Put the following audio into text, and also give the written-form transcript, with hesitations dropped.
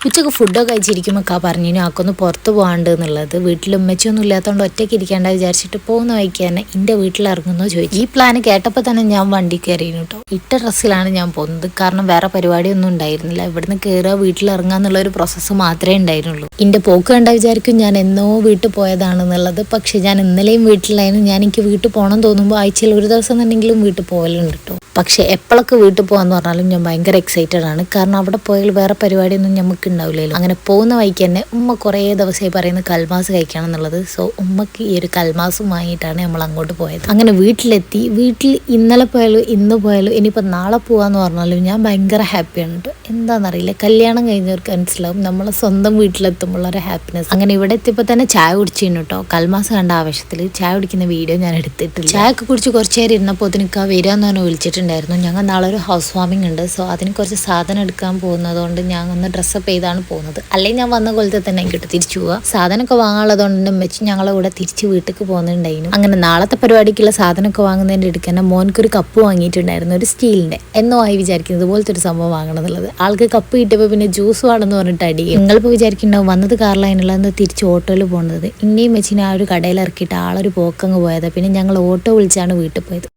ഉച്ചക്ക് ഫുഡൊക്കെ കഴിച്ചിരിക്കുമ്പോൾ പറഞ്ഞു ആക്കൊന്ന് പുറത്ത് പോകാണ്ട് എന്നുള്ളത്. വീട്ടിൽ ഉമ്മച്ചൊന്നും ഇല്ലാത്തതുകൊണ്ട് ഒറ്റയ്ക്ക് ഇരിക്കേണ്ട വിചാരിച്ചിട്ട് പോകുന്ന വഴിക്ക് തന്നെ എൻ്റെ വീട്ടിലിറങ്ങുന്നോ ചോദിച്ചു. ഈ പ്ലാൻ കേട്ടപ്പോൾ തന്നെ ഞാൻ വണ്ടി കയറിയിരുന്നു കേട്ടോ. ഇട്ട ഡ്രസ്സിലാണ് ഞാൻ പോകുന്നത്, കാരണം വേറെ പരിപാടിയൊന്നും ഉണ്ടായിരുന്നില്ല. ഇവിടുന്ന് കയറുക വീട്ടിലിറങ്ങുക എന്നുള്ളൊരു പ്രോസസ്സ് മാത്രമേ ഉണ്ടായിരുന്നുള്ളൂ. എൻ്റെ പോക്ക് കണ്ട വിചാരിക്കും ഞാൻ എന്നോ വീട്ടിൽ പോയതാണെന്നുള്ളത്. പക്ഷെ ഞാൻ ഇന്നലെയും വീട്ടിലായിരുന്നു. ഞാൻ എനിക്ക് വീട്ടിൽ പോകണം തോന്നുമ്പോൾ ആഴ്ചയിൽ ഒരു ദിവസം തന്നെങ്കിലും വീട്ടിൽ പോകലുണ്ട് കേട്ടോ. പക്ഷെ എപ്പോഴൊക്കെ വീട്ടിൽ പോകാന്ന് പറഞ്ഞാലും ഞാൻ ഭയങ്കര എക്സൈറ്റഡ് ആണ്, കാരണം അവിടെ പോയാൽ വേറെ പരിപാടിയൊന്നും നമുക്ക് ഉണ്ടാവില്ലല്ലോ. അങ്ങനെ പോകുന്ന വഴിക്ക് തന്നെ ഉമ്മ കുറേ ദിവസമായി പറയുന്നത് കൽമാസ് കഴിക്കണം എന്നുള്ളത്. സോ ഉമ്മക്ക് ഈ ഒരു കൽമാസും വാങ്ങിയിട്ടാണ് നമ്മൾ അങ്ങോട്ട് പോയത്. അങ്ങനെ വീട്ടിലെത്തി. വീട്ടിൽ ഇന്നലെ പോയാലും ഇന്ന് പോയാലും ഇനിയിപ്പോൾ നാളെ പോകാന്ന് പറഞ്ഞാലും ഞാൻ ഭയങ്കര ഹാപ്പിയാണ് കേട്ടോ. എന്താണെന്നറിയില്ല, കല്യാണം കഴിഞ്ഞവർക്ക് മനസ്സിലാവും നമ്മളെ സ്വന്തം വീട്ടിലെത്തുമ്പോൾ ഒരു ഹാപ്പിനെസ്. അങ്ങനെ ഇവിടെ എത്തിയപ്പോൾ തന്നെ ചായ കുടിച്ചിരുന്നു കേട്ടോ. കൽമാസ് കണ്ട ആവശ്യത്തിൽ ചായ കുടിക്കുന്ന വീഡിയോ ഞാൻ എടുത്തിട്ടില്ല. ചായ ഒക്കെ കുടിച്ച് കുറച്ച് നേരം ഇരുന്നപ്പോൾ എനിക്ക് ആ വരികയെന്ന് പറഞ്ഞാൽ വിളിച്ചിട്ടുണ്ടായിരുന്നു. ഞങ്ങൾ നാളെ ഒരു ഹൗസ് വാമിംഗ് ഉണ്ട്. സോ അതിന് കുറച്ച് സാധനം എടുക്കാൻ പോകുന്നതുകൊണ്ട് ഞാൻ ഒന്ന് ഡ്രസ്സപ്പ് ചെയ്താണ് പോകുന്നത്. അല്ലെങ്കിൽ ഞാൻ വന്ന കൊല്ലത്തെ തന്നെ എനിക്ക് തിരിച്ചു പോവുക. സാധനമൊക്കെ വാങ്ങാനുള്ളതുകൊണ്ട് തന്നെ വെച്ച് ഞങ്ങളെ കൂടെ തിരിച്ച് വീട്ടിലേക്ക് പോകുന്നുണ്ടായിരുന്നു. അങ്ങനെ നാളത്തെ പരിപാടിക്കുള്ള സാധനമൊക്കെ വാങ്ങുന്നതിൻ്റെ എടുക്കാൻ മോനക്കൊരു കപ്പ് വാങ്ങിയിട്ടുണ്ടായിരുന്നു, ഒരു സ്റ്റീലിൻ്റെ. എന്നോ ആയി വിചാരിക്കുന്നത് ഇതുപോലത്തെ ഒരു സംഭവം വാങ്ങണം എന്നുള്ളത്. ആൾക്ക് കപ്പ് കിട്ടിയപ്പോൾ പിന്നെ ജ്യൂസ് വേണമെന്ന് പറഞ്ഞിട്ട് അടിയും. നിങ്ങളിപ്പോൾ വിചാരിക്കുന്നുണ്ടാവും വന്നത് കാറിലായിരുന്നുള്ള എന്താ തിരിച്ച് ഓട്ടോയിൽ പോകുന്നത്. ഇന്നെയും വെച്ചിന് ആ ഒരു കടയിൽ ഇറക്കിയിട്ട് ആളൊരു പോക്കങ്ങ് പോയത്. പിന്നെ ഞങ്ങൾ ഓട്ടോ വിളിച്ചാണ് വീട്ടിൽ പോയത്.